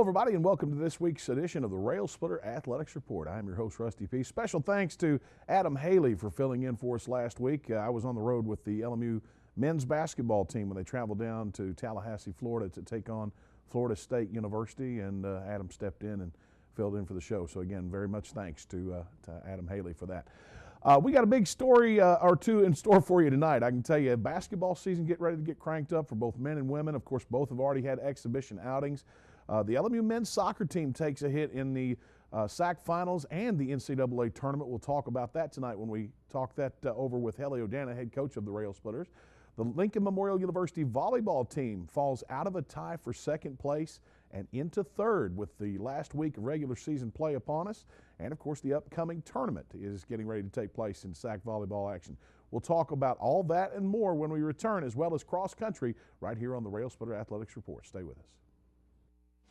everybody, and welcome to this week's edition of the Railsplitter Athletics Report. I'm your host, Rusty Peace. Special thanks to Adam Haley for filling in for us last week. I was on the road with the LMU men's basketball team when they traveled down to Tallahassee, Florida to take on Florida State University, and Adam stepped in and filled in for the show. So again, very much thanks to Adam Haley for that. We got a big story or two in store for you tonight. I can tell you, basketball season getting ready to get cranked up for both men and women. Of course, both have already had exhibition outings. The LMU men's soccer team takes a hit in the SAC finals and the NCAA tournament. We'll talk about that tonight when we talk that over with Helly O'Dana, head coach of the Railsplitters. The Lincoln Memorial University volleyball team falls out of a tie for second place and into third with the last week of regular season play upon us. And of course, the upcoming tournament is getting ready to take place in SAC volleyball action. We'll talk about all that and more when we return, as well as cross country, right here on the Railsplitter Athletics Report. Stay with us.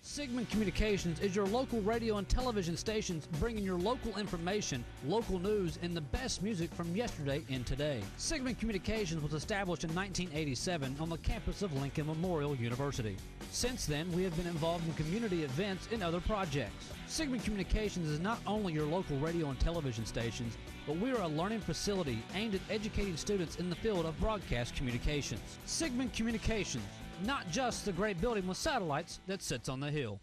Sigmund Communications is your local radio and television stations bringing your local information, local news, and the best music from yesterday and today. Sigmund Communications was established in 1987 on the campus of Lincoln Memorial University. Since then, we have been involved in community events and other projects. Sigmund Communications is not only your local radio and television stations, but we are a learning facility aimed at educating students in the field of broadcast communications. Sigmund Communications, not just the great building with satellites that sits on the hill.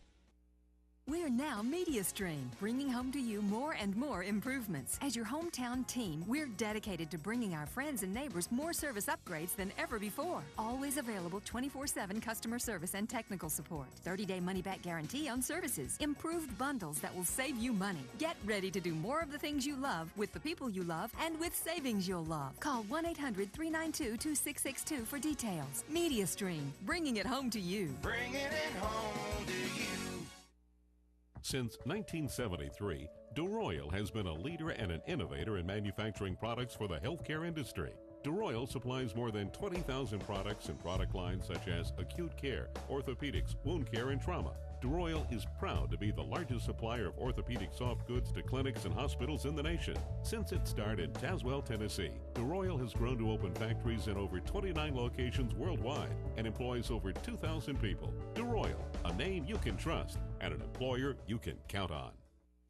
We're now MediaStream, bringing home to you more and more improvements. As your hometown team, we're dedicated to bringing our friends and neighbors more service upgrades than ever before. Always available 24/7 customer service and technical support. 30-day money-back guarantee on services. Improved bundles that will save you money. Get ready to do more of the things you love with the people you love and with savings you'll love. Call 1-800-392-2662 for details. MediaStream, bringing it home to you. Bringing it home to you. Since 1973, DeRoyal has been a leader and an innovator in manufacturing products for the healthcare industry. DeRoyal supplies more than 20,000 products and product lines such as acute care, orthopedics, wound care, and trauma. DeRoyal is proud to be the largest supplier of orthopedic soft goods to clinics and hospitals in the nation. Since its start in Tazewell, Tennessee, DeRoyal has grown to open factories in over 29 locations worldwide and employs over 2,000 people. DeRoyal, a name you can trust and an employer you can count on.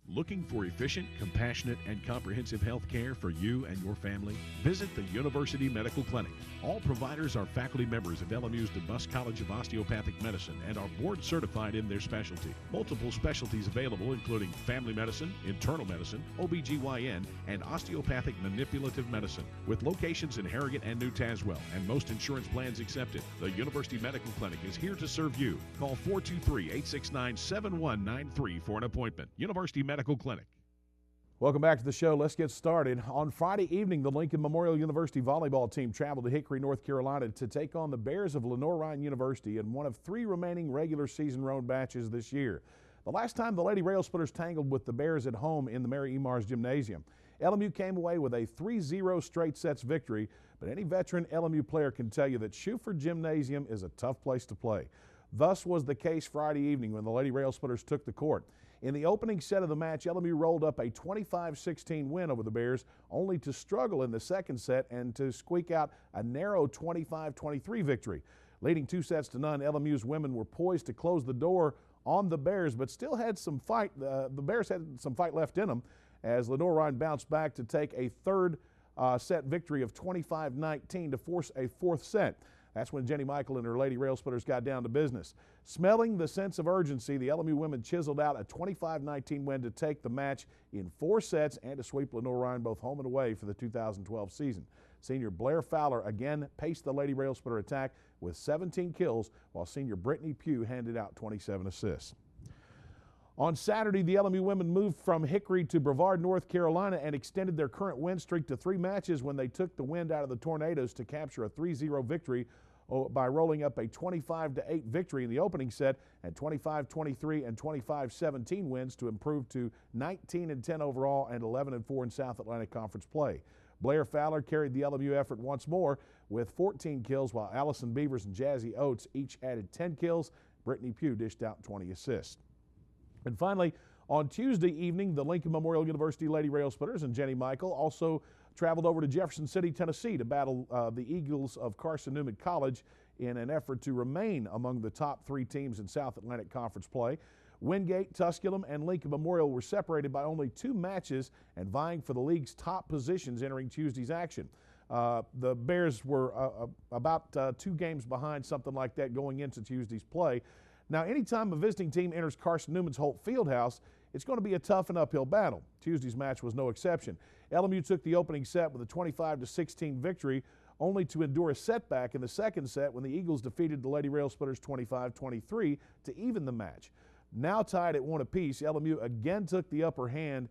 Looking for efficient, compassionate, and comprehensive health care for you and your family? Visit the University Medical Clinic. All providers are faculty members of LMU's DeBusk College of Osteopathic Medicine and are board certified in their specialty. Multiple specialties available including family medicine, internal medicine, OBGYN, and osteopathic manipulative medicine. With locations in Harrigan and New Tazewell and most insurance plans accepted, the University Medical Clinic is here to serve you. Call 423-869-7193 for an appointment. University Medical Clinic. Welcome back to the show. Let's get started. On Friday evening, the Lincoln Memorial University volleyball team traveled to Hickory, North Carolina to take on the Bears of Lenoir-Rhyne University in one of 3 remaining regular season road matches this year. The last time the Lady Railsplitters tangled with the Bears at home in the Mary Emars Gymnasium, LMU came away with a 3-0 straight sets victory, but any veteran LMU player can tell you that Schuford Gymnasium is a tough place to play. Thus was the case Friday evening when the Lady Railsplitters took the court. In the opening set of the match, LMU rolled up a 25-16 win over the Bears, only to struggle in the second set and to squeak out a narrow 25-23 victory. Leading 2-0, LMU's women were poised to close the door on the Bears, but still had some fight. The Bears had some fight left in them as Lenoir-Rhyne bounced back to take a third set victory of 25-19 to force a fourth set. That's when Jenny Michael and her Lady Railsplitters got down to business. Smelling the sense of urgency, the LMU women chiseled out a 25-19 win to take the match in 4 sets and to sweep Lenoir-Rhyne both home and away for the 2012 season. Senior Blair Fowler again paced the Lady Railsplitter attack with 17 kills, while senior Brittany Pugh handed out 27 assists. On Saturday, the LMU women moved from Hickory to Brevard, North Carolina, and extended their current win streak to 3 matches when they took the wind out of the Tornadoes to capture a 3-0 victory by rolling up a 25-8 victory in the opening set and 25-23 and 25-17 wins to improve to 19-10 overall and 11-4 in South Atlantic Conference play. Blair Fowler carried the LMU effort once more with 14 kills, while Allison Beavers and Jazzy Oates each added 10 kills. Brittany Pugh dished out 20 assists. And finally, on Tuesday evening, the Lincoln Memorial University Lady Railsplitters and Jenny Michael also traveled over to Jefferson City, Tennessee to battle the Eagles of Carson-Newman College in an effort to remain among the top 3 teams in South Atlantic Conference play. Wingate, Tusculum, and Lincoln Memorial were separated by only 2 matches and vying for the league's top positions entering Tuesday's action. The Bears were about 2 games behind, something like that, going into Tuesday's play. Now, anytime a visiting team enters Carson Newman's Holt Fieldhouse, it's going to be a tough and uphill battle. Tuesday's match was no exception. LMU took the opening set with a 25-16 victory, only to endure a setback in the second set when the Eagles defeated the Lady Railsplitters 25-23 to even the match. Now tied at 1 apiece, LMU again took the upper hand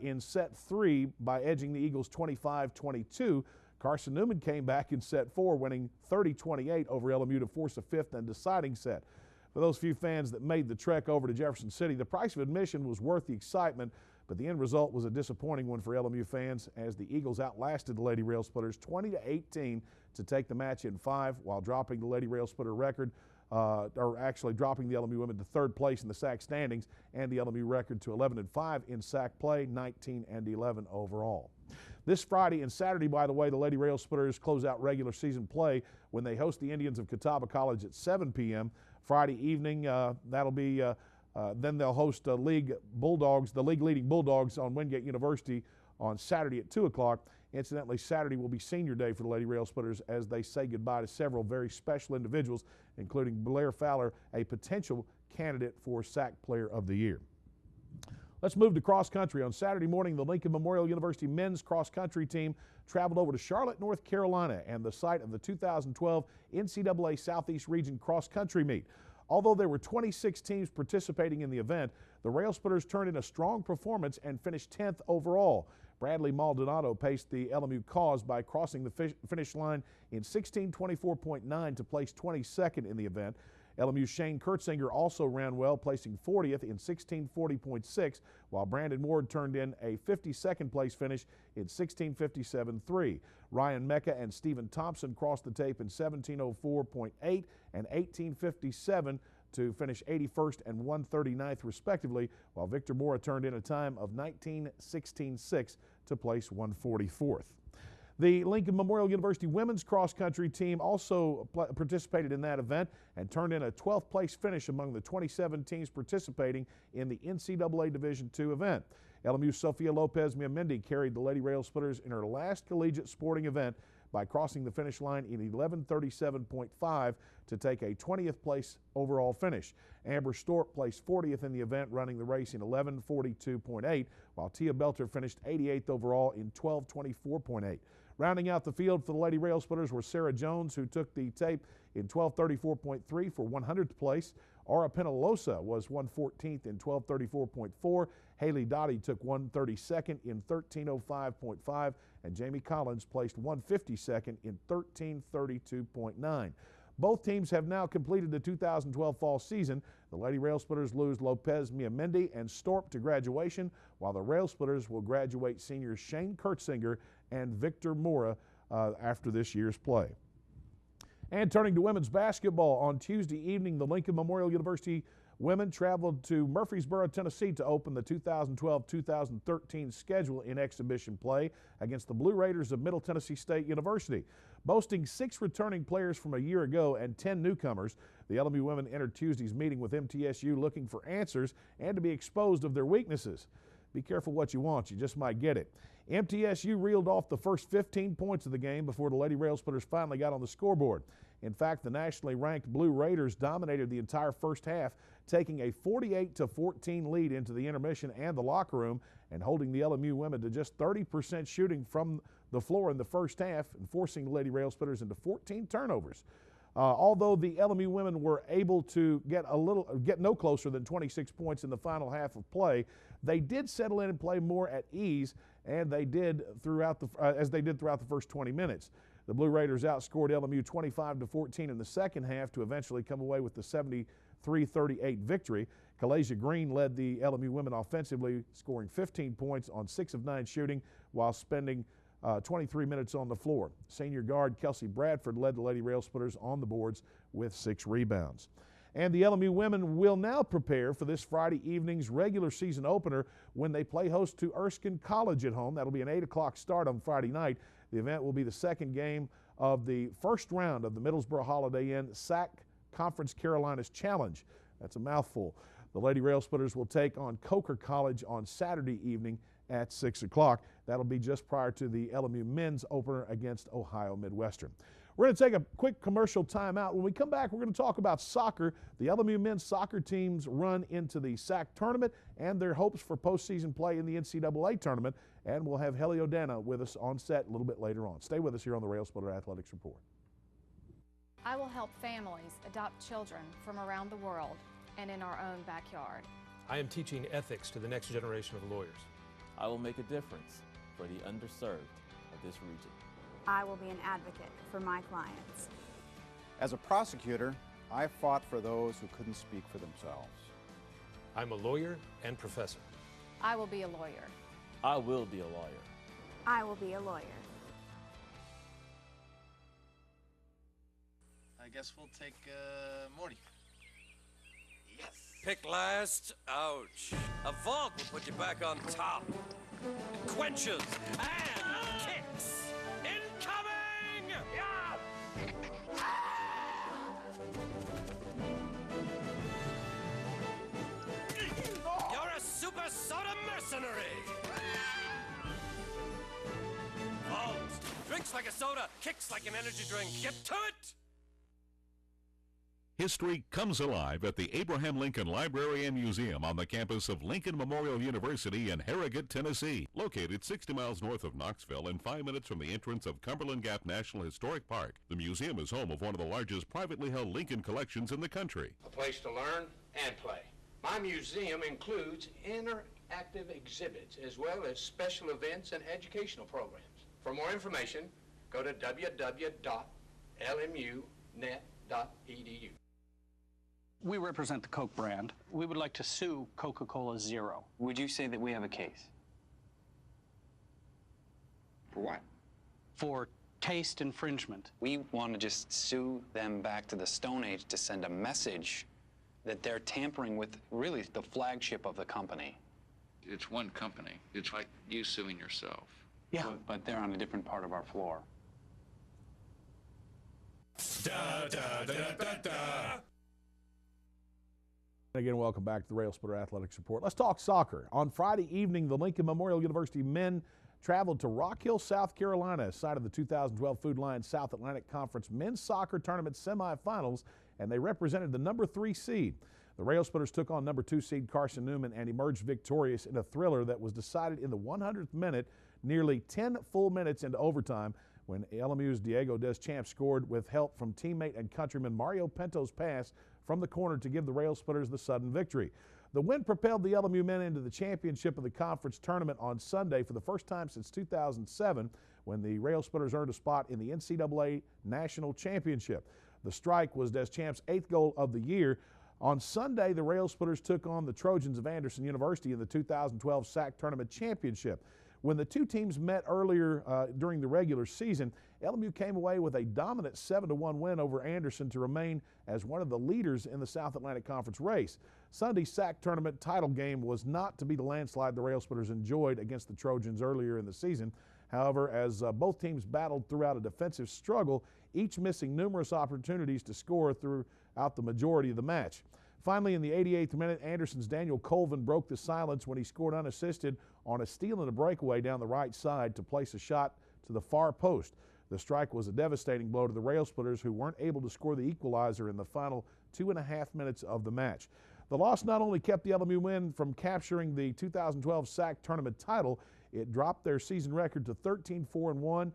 in set 3 by edging the Eagles 25-22. Carson Newman came back in set 4, winning 30-28 over LMU to force a 5th and deciding set. For those few fans that made the trek over to Jefferson City, the price of admission was worth the excitement, but the end result was a disappointing one for LMU fans as the Eagles outlasted the Lady Railsplitters 20-18 to take the match in 5 while dropping the Lady Railsplitter record, or actually dropping the LMU women to 3rd place in the SAC standings and the LMU record to 11-5 in SAC play, 19-11 overall. This Friday and Saturday, by the way, the Lady Railsplitters close out regular season play when they host the Indians of Catawba College at 7 p.m. Friday evening, that'll be then they'll host League Bulldogs, the league-leading Bulldogs on Wingate University on Saturday at 2 o'clock. Incidentally, Saturday will be senior day for the Lady Railsplitters as they say goodbye to several very special individuals, including Blair Fowler, a potential candidate for SAC Player of the Year. Let's move to cross country. On Saturday morning, the Lincoln Memorial University men's cross country team traveled over to Charlotte, North Carolina, and the site of the 2012 NCAA Southeast Region cross country meet. Although there were 26 teams participating in the event, the Railsplitters turned in a strong performance and finished 10th overall. Bradley Maldonado paced the LMU cause by crossing the finish line in 16:24.9 to place 22nd in the event. LMU's Shane Kurtzinger also ran well, placing 40th in 16:40.6, while Brandon Ward turned in a 52nd place finish in 16:57.3. Ryan Mecca and Stephen Thompson crossed the tape in 17:04.8 and 18:57 to finish 81st and 139th respectively, while Victor Mora turned in a time of 19:16.6 to place 144th. The Lincoln Memorial University women's cross-country team also participated in that event and turned in a 12th place finish among the 27 teams participating in the NCAA Division II event. LMU's Sofia Lopez-Miamendi carried the Lady Railsplitters in her last collegiate sporting event by crossing the finish line in 11:37.5 to take a 20th place overall finish. Amber Storp placed 40th in the event, running the race in 11:42.8, while Tia Belter finished 88th overall in 12:24.8. Rounding out the field for the Lady Railsplitters were Sarah Jones, who took the tape in 12:34.3 for 100th place. Aura Penalosa was 114th in 12:34.4. Haley Dottie took 132nd in 13:05.5, and Jamie Collins placed 152nd in 13:32.9. Both teams have now completed the 2012 fall season. The Lady Railsplitters lose Lopez-Miamendi and Storp to graduation, while the Railsplitters will graduate seniors Shane Kurtzinger and Victor Mora after this year's play. And turning to women's basketball, on Tuesday evening, the Lincoln Memorial University women traveled to Murfreesboro, Tennessee to open the 2012-2013 schedule in exhibition play against the Blue Raiders of Middle Tennessee State University. Boasting 6 returning players from a year ago and 10 newcomers, the LMU women entered Tuesday's meeting with MTSU looking for answers and to be exposed of their weaknesses. Be careful what you want, you just might get it. MTSU reeled off the first 15 points of the game before the Lady Railsplitters finally got on the scoreboard. In fact, the nationally ranked Blue Raiders dominated the entire first half, taking a 48-14 lead into the intermission and the locker room and holding the LMU women to just 30% shooting from the floor in the first half and forcing the Lady Railsplitters into 14 turnovers. Although the LMU women were able to get no closer than 26 points in the final half of play, they did settle in and play more at ease, and they did as they did throughout the first 20 minutes. The Blue Raiders outscored LMU 25-14 in the second half to eventually come away with the 73-38 victory. Kalasia Green led the LMU women offensively, scoring 15 points on 6 of 9 shooting while spending 23 minutes on the floor. Senior guard Kelsey Bradford led the Lady Railsplitters on the boards with 6 rebounds. And the LMU women will now prepare for this Friday evening's regular season opener when they play host to Erskine College at home. That'll be an 8 o'clock start on Friday night. The event will be the second game of the first round of the Middlesboro Holiday Inn SAC Conference Carolinas Challenge. That's a mouthful. The Lady Railsplitters will take on Coker College on Saturday evening at 6 o'clock. That'll be just prior to the LMU men's opener against Ohio Midwestern. We're going to take a quick commercial timeout. When we come back, we're going to talk about soccer, the LMU men's soccer team's run into the SAC tournament and their hopes for postseason play in the NCAA tournament. And we'll have Helio Dana with us on set a little bit later on. Stay with us here on the Railsplitter Athletics Report. I will help families adopt children from around the world and in our own backyard. I am teaching ethics to the next generation of lawyers. I will make a difference for the underserved of this region. I will be an advocate for my clients. As a prosecutor, I fought for those who couldn't speak for themselves. I'm a lawyer and professor. I will be a lawyer. I will be a lawyer. I will be a lawyer. I guess we'll take Morty. Yes. Pick last. Ouch. A vault will put you back on top. Quenches and kicks. Incoming! Yeah! You're a super soda mercenary! Vault. Drinks like a soda, kicks like an energy drink. Get to it! History comes alive at the Abraham Lincoln Library and Museum on the campus of Lincoln Memorial University in Harrogate, Tennessee. Located 60 miles north of Knoxville and 5 minutes from the entrance of Cumberland Gap National Historic Park, the museum is home of one of the largest privately held Lincoln collections in the country. A place to learn and play. My museum includes interactive exhibits as well as special events and educational programs. For more information, go to www.lmunet.edu. We represent the Coke brand. We would like to sue Coca-Cola Zero. Would you say that we have a case? For what? For taste infringement. We want to just sue them back to the Stone Age to send a message that they're tampering with really the flagship of the company. It's one company. It's like you suing yourself. Yeah, but they're on a different part of our floor. Da, da, da, da, da. Again, welcome back to the Railsplitter Athletics Report. Let's talk soccer. On Friday evening, the Lincoln Memorial University men traveled to Rock Hill, South Carolina, site of the 2012 Food Lion South Atlantic Conference men's soccer tournament semifinals, and they represented the number 3 seed. The Railsplitters took on number 2 seed Carson Newman and emerged victorious in a thriller that was decided in the 100th minute, nearly 10 full minutes into overtime, when LMU's Diego Deschamps scored with help from teammate and countryman Mario Pinto's pass from the corner to give the Railsplitters the sudden victory. The win propelled the LMU men into the championship of the conference tournament on Sunday for the first time since 2007, when the Railsplitters earned a spot in the NCAA National Championship. The strike was Deschamps' 8th goal of the year. On Sunday, the Railsplitters took on the Trojans of Anderson University in the 2012 SAC Tournament Championship. When the two teams met earlier during the regular season, LMU came away with a dominant 7-1 win over Anderson to remain as one of the leaders in the South Atlantic Conference race. Sunday's SAC tournament title game was not to be the landslide the Railsplitters enjoyed against the Trojans earlier in the season. However, as both teams battled throughout a defensive struggle, each missing numerous opportunities to score throughout the majority of the match. Finally, in the 88th minute, Anderson's Daniel Colvin broke the silence when he scored unassisted on a steal and a breakaway down the right side to place a shot to the far post. The strike was a devastating blow to the Railsplitters, who weren't able to score the equalizer in the final 2.5 minutes of the match. The loss not only kept the LMU win from capturing the 2012 SAC tournament title, it dropped their season record to 13-4-1.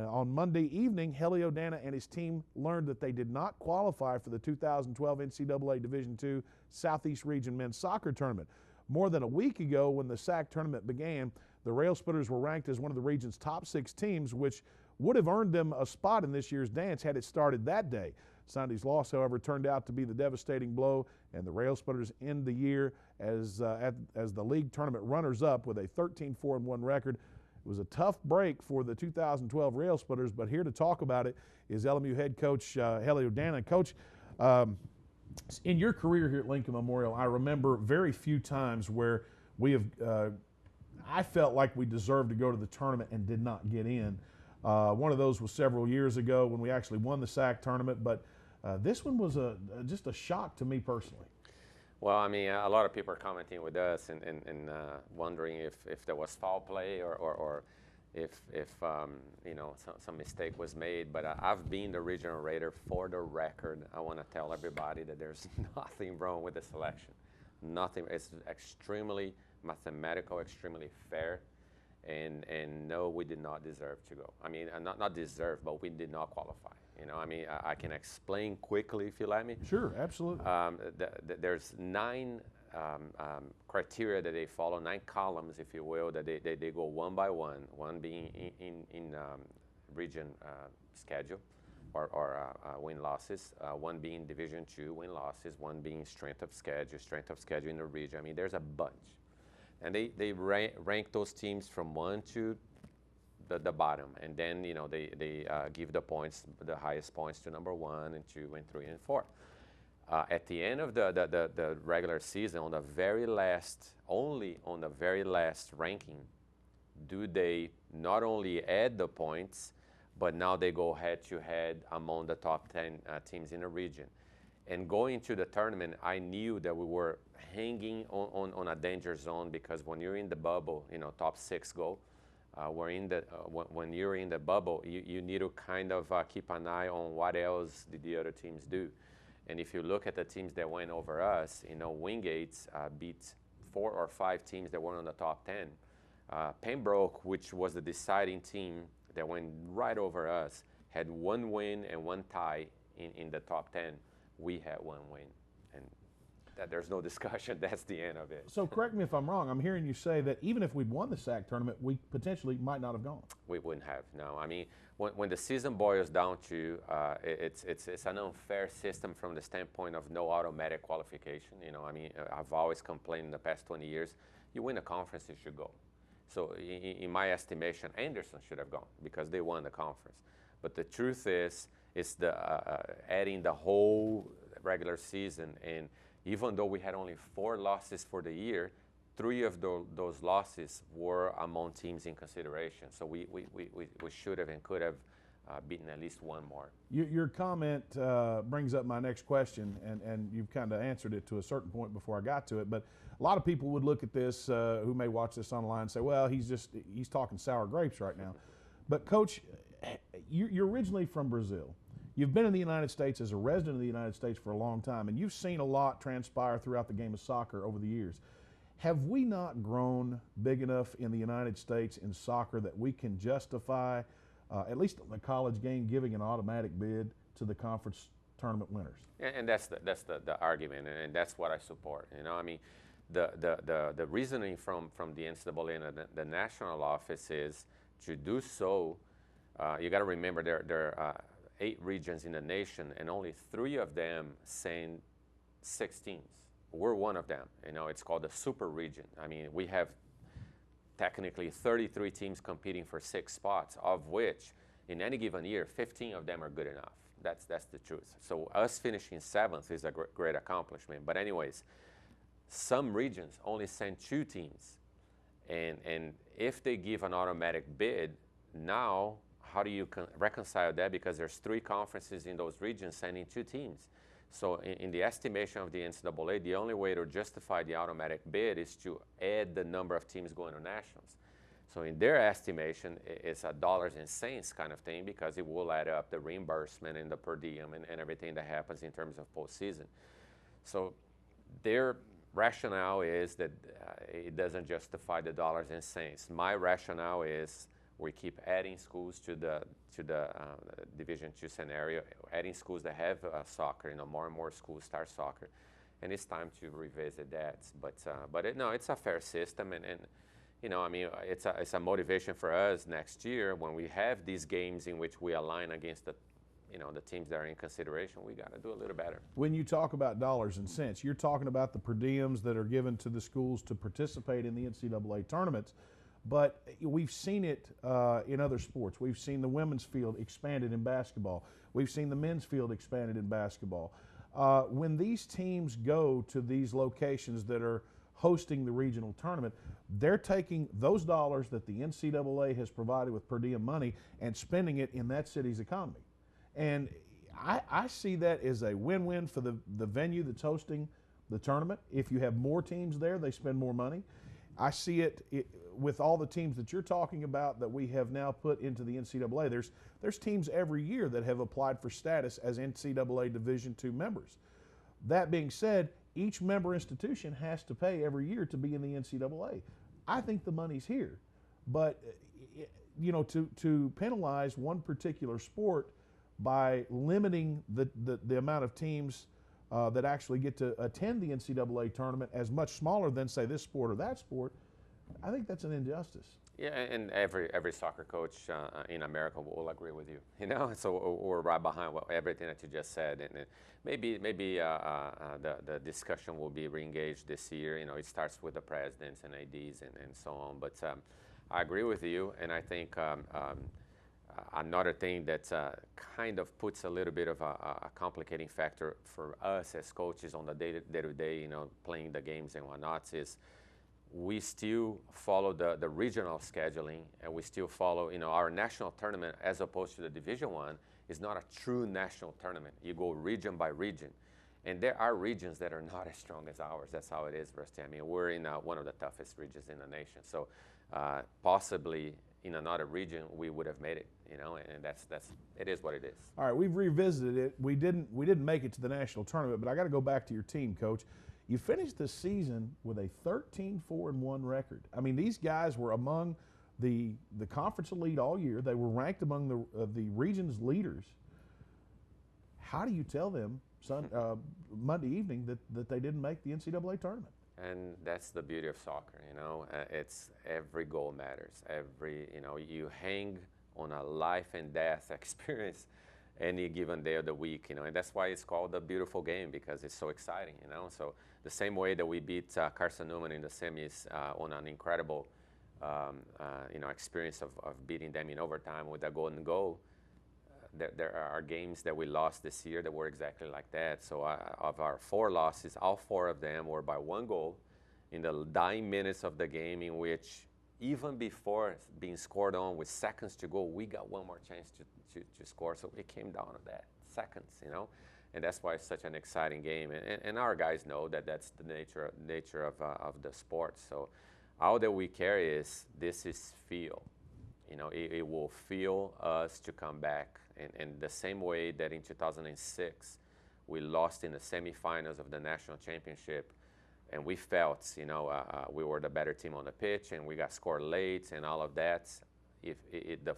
On Monday evening, Helio Dana and his team learned that they did not qualify for the 2012 NCAA Division II Southeast Region Men's Soccer Tournament. More than a week ago, when the SAC tournament began, the Railsplitters were ranked as one of the region's top 6 teams, which would have earned them a spot in this year's dance had it started that day. Sunday's loss, however, turned out to be the devastating blow, and the Railsplitters end the year as the league tournament runners-up with a 13-4-1 record. It was a tough break for the 2012 Railsplitters, but here to talk about it is LMU head coach Helio Dana. Coach, in your career here at Lincoln Memorial, I remember very few times where we have I felt like we deserved to go to the tournament and did not get in. One of those was several years ago when we actually won the SAC tournament, but this one was just a shock to me personally. Well, I mean, a lot of people are commenting with us and wondering if there was foul play or if you know, some mistake was made. But I've been the regional raider. For the record, I want to tell everybody that there's nothing wrong with the selection. Nothing. It's extremely mathematical, extremely fair. And no, we did not deserve to go. I mean, not deserve, but we did not qualify. You know, I mean, I can explain quickly if you let me. Sure, absolutely. There's 9 criteria that they follow, 9 columns, if you will, that they go one by one. One being in region schedule or win-losses. One being Division II win-losses. One being strength of schedule in the region. I mean, there's a bunch. And they rank those teams from 1 to the bottom, and then, you know, they give the points, the highest points to number 1 and 2 and 3 and 4. At the end of the regular season, on the very last, only on the very last ranking, do they not only add the points, but now they go head-to-head among the top 10 teams in the region. And going to the tournament, I knew that we were hanging on a danger zone, because when you're in the bubble, you know, top 6 go. When you're in the bubble, you need to kind of keep an eye on what else did the other teams do. And if you look at the teams that went over us, you know, Wingates beat 4 or 5 teams that were on the top 10. Pembroke, which was the deciding team that went right over us, had 1 win and 1 tie in the top 10. We had 1 win, and there's no discussion. That's the end of it. So correct me if I'm wrong. I'm hearing you say that even if we'd won the SAC tournament, we potentially might not have gone. We wouldn't have, no. I mean, when the season boils down to, it's an unfair system from the standpoint of no automatic qualification. You know, I mean, I've always complained in the past 20 years, you win a conference, you should go. So in my estimation, Anderson should have gone because they won the conference. But the truth is, it's the adding the whole regular season, and even though we had only 4 losses for the year, 3 of those losses were among teams in consideration. So we should have and could have beaten at least 1 more. Your comment brings up my next question, and you've kind of answered it to a certain point before I got to it. But a lot of people would look at this who may watch this online and say, well, he's talking sour grapes right now. But Coach, you're originally from Brazil. You've been in the United States as a resident of the United States for a long time, and you've seen a lot transpire throughout the game of soccer over the years. Have we not grown big enough in the United States in soccer that we can justify, at least in the college game, giving an automatic bid to the conference tournament winners? And that's the argument, and that's what I support. You know, I mean, the reasoning from the NCAA and the national office is to do so. You got to remember there are 8 regions in the nation, and only 3 of them send 6 teams. We're one of them. You know, it's called the super region. I mean, we have technically 33 teams competing for 6 spots, of which in any given year, 15 of them are good enough. That's the truth. So us finishing 7th is a great accomplishment. But anyways, some regions only send 2 teams, and if they give an automatic bid, now how do you reconcile that? Because there's 3 conferences in those regions sending 2 teams. So in the estimation of the NCAA, the only way to justify the automatic bid is to add the number of teams going to nationals. So in their estimation, it's a dollars and cents kind of thing, because it will add up the reimbursement and the per diem and everything that happens in terms of postseason. So their rationale is that it doesn't justify the dollars and cents. My rationale is we keep adding schools to the Division II scenario, adding schools that have soccer. You know, more and more schools start soccer, and it's time to revisit that. But no, it's a fair system, and you know, I mean, it's a motivation for us next year when we have these games in which we align against the teams that are in consideration. We got to do a little better. When you talk about dollars and cents, you're talking about the per diems that are given to the schools to participate in the NCAA tournaments. But we've seen it in other sports. We've seen the women's field expanded in basketball. We've seen the men's field expanded in basketball. When these teams go to these locations that are hosting the regional tournament, they're taking those dollars that the NCAA has provided with per diem money and spending it in that city's economy. And I see that as a win-win for the venue that's hosting, the tournament. If you have more teams there, they spend more money. I see it with all the teams that you're talking about that we have now put into the NCAA. There's teams every year that have applied for status as NCAA Division II members. That being said, each member institution has to pay every year to be in the NCAA. I think the money's here, but you know, to penalize one particular sport by limiting the amount of teams that actually get to attend the NCAA tournament as much smaller than, say, this sport or that sport, I think that's an injustice. Yeah, and every soccer coach in America will agree with you. You know, so we're right behind everything that you just said, and maybe the discussion will be reengaged this year. You know, it starts with the presidents and ADs and so on. But I agree with you, and I think another thing that kind of puts a little bit of a complicating factor for us as coaches on the day-to-day, you know, playing the games and whatnot, is we still follow the regional scheduling, and we still follow, you know, our national tournament as opposed to the Division I is not a true national tournament. You go region by region, and there are regions that are not as strong as ours. That's how it is, Rusty. I mean, we're in one of the toughest regions in the nation. So possibly in another region we would have made it, you know, and it is what it is. All right, we've revisited it. We didn't make it to the national tournament, but I got to go back to your team, Coach. You finished the season with a 13-4-1 record. I mean, these guys were among the conference elite all year. They were ranked among the region's leaders. How do you tell them Monday evening that they didn't make the NCAA tournament? And that's the beauty of soccer, you know. It's every goal matters. You know, you hang on a life and death experience any given day of the week, you know, and that's why it's called the beautiful game, because it's so exciting, you know. So the same way that we beat Carson Newman in the semis on an incredible, you know, experience of beating them in overtime with a golden goal, there are games that we lost this year that were exactly like that. So of our 4 losses, all 4 of them were by 1 goal in the dying minutes of the game, in which even before being scored on with seconds to go, we got one more chance to score. So it came down to that, seconds, you know, and that's why it's such an exciting game. And our guys know that that's the nature of the sport. So all that we carry is this is feel. You know, it will feel us to come back. And the same way that in 2006 we lost in the semifinals of the national championship, and we felt, you know, we were the better team on the pitch, and we got scored late and all of that.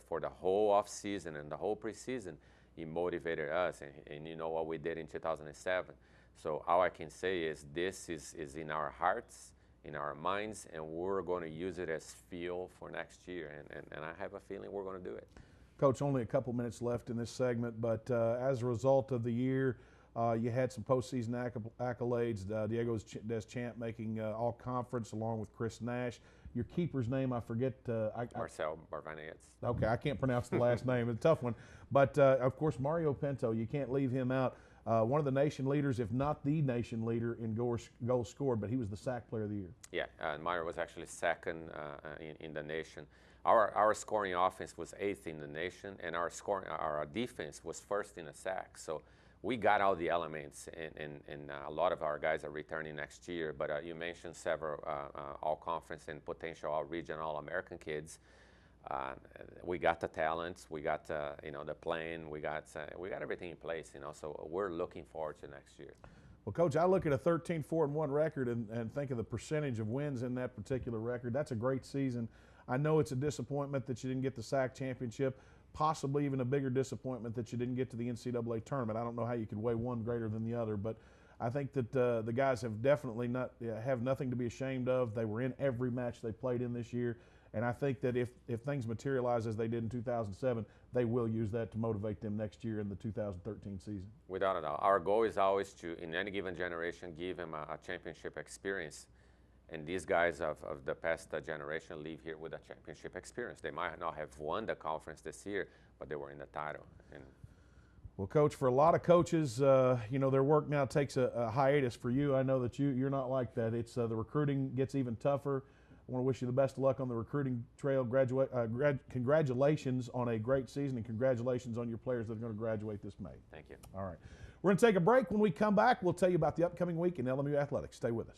For the whole off season and the whole preseason, it motivated us, and you know what we did in 2007. So all I can say is this is in our hearts, in our minds, and we're going to use it as fuel for next year, and I have a feeling we're going to do it. Coach, only a couple minutes left in this segment, but as a result of the year, you had some postseason accolades. Diego Deschamps making all-conference along with Chris Nash. Your keeper's name, I forget. Marcel Barvanets. Okay, I can't pronounce the last name. It's a tough one. But, of course, Mario Pinto, you can't leave him out. One of the nation leaders, if not the nation leader in goals scored, but he was the sack player of the year. Yeah, Mario was actually second in the nation. Our scoring offense was 8th in the nation, and our defense was 1st in the sacks. So we got all the elements, and a lot of our guys are returning next year. But you mentioned several all-conference and potential all-region, all-American kids. We got the talents, we got you know, the plan, we got everything in place, you know. So we're looking forward to next year. Well, Coach, I look at a 13-4-1 record and think of the percentage of wins in that particular record. That's a great season. I know it's a disappointment that you didn't get the SAC championship, possibly even a bigger disappointment that you didn't get to the NCAA tournament. I don't know how you could weigh one greater than the other, but I think that the guys have definitely have nothing to be ashamed of. They were in every match they played in this year, and I think that if things materialize as they did in 2007, they will use that to motivate them next year in the 2013 season. Without a doubt. Our goal is always to, in any given generation, give them a championship experience. And these guys of the past generation leave here with a championship experience. They might not have won the conference this year, but they were in the title. And well, Coach, for a lot of coaches, you know, their work now takes a hiatus. For you, I know that you're not like that. It's the recruiting gets even tougher. I want to wish you the best of luck on the recruiting trail. Congratulations on a great season, and congratulations on your players that are going to graduate this May. Thank you. All right. We're going to take a break. When we come back, we'll tell you about the upcoming week in LMU Athletics. Stay with us.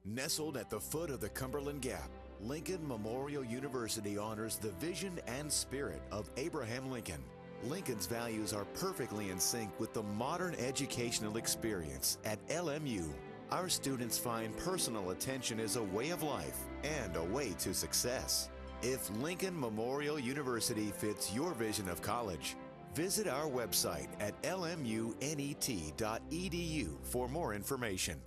Nestled at the foot of the Cumberland Gap, Lincoln Memorial University honors the vision and spirit of Abraham Lincoln. Lincoln's values are perfectly in sync with the modern educational experience at LMU. Our students find personal attention is a way of life and a way to success. If Lincoln Memorial University fits your vision of college, visit our website at lmunet.edu for more information.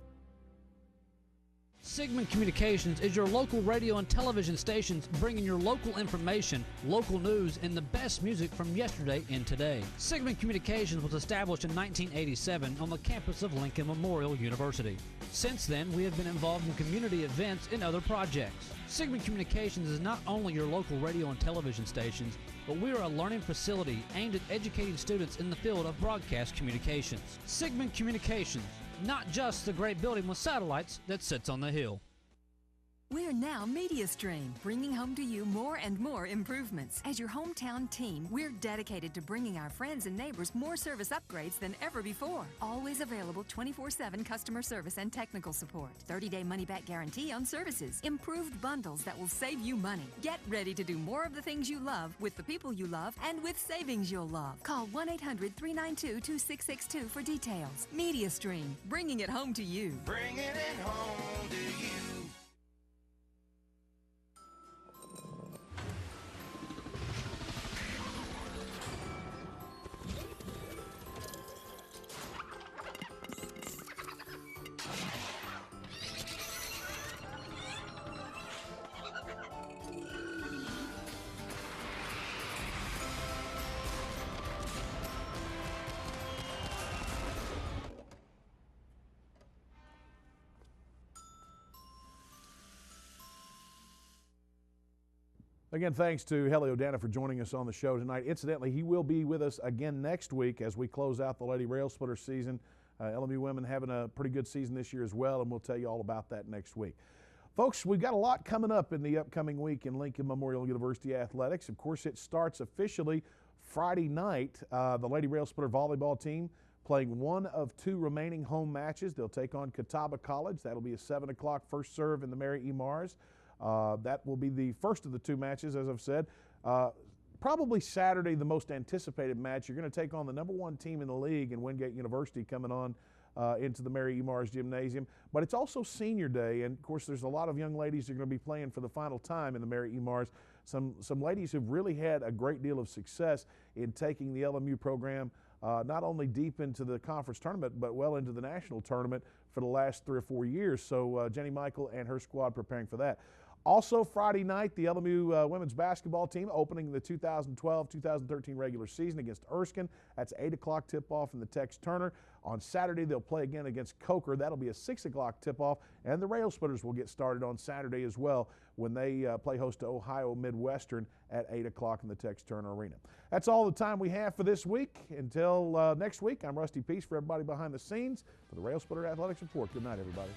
Sigmund Communications is your local radio and television stations bringing your local information, local news, and the best music from yesterday and today. Sigmund Communications was established in 1987 on the campus of Lincoln Memorial University. Since then, we have been involved in community events and other projects. Sigmund Communications is not only your local radio and television stations, but we are a learning facility aimed at educating students in the field of broadcast communications. Sigmund Communications, not just the great building with satellites that sits on the hill. We're now MediaStream, bringing home to you more and more improvements. As your hometown team, we're dedicated to bringing our friends and neighbors more service upgrades than ever before. Always available 24/7 customer service and technical support. 30-day money-back guarantee on services. Improved bundles that will save you money. Get ready to do more of the things you love with the people you love and with savings you'll love. Call 1-800-392-2662 for details. MediaStream, bringing it home to you. Bringing it home to you. Again, thanks to Helly O'Dana for joining us on the show tonight. Incidentally, he will be with us again next week as we close out the Lady Railsplitter season. LMU women having a pretty good season this year as well, and we'll tell you all about that next week. Folks, we've got a lot coming up in the upcoming week in Lincoln Memorial University Athletics. Of course, it starts officially Friday night. The Lady Railsplitter volleyball team playing one of two remaining home matches. They'll take on Catawba College. That'll be a 7 o'clock first serve in the Mary E. Mars. That will be the first of the two matches, as I've said. Probably Saturday, the most anticipated match. You're going to take on the #1 team in the league in Wingate University coming on into the Mary E. Mars Gymnasium. But it's also senior day, and of course there's a lot of young ladies that are going to be playing for the final time in the Mary E. Mars. Some ladies who've really had a great deal of success in taking the LMU program not only deep into the conference tournament, but well into the national tournament for the last 3 or 4 years. So Jenny Michael and her squad preparing for that. Also Friday night, the LMU women's basketball team opening the 2012-2013 regular season against Erskine. That's 8 o'clock tip-off in the Tex Turner. On Saturday, they'll play again against Coker. That'll be a 6 o'clock tip-off. And the Railsplitters will get started on Saturday as well when they play host to Ohio Midwestern at 8 o'clock in the Tex Turner Arena. That's all the time we have for this week. Until next week, I'm Rusty Peace for everybody behind the scenes for the Railsplitter Athletics Report. Good night, everybody.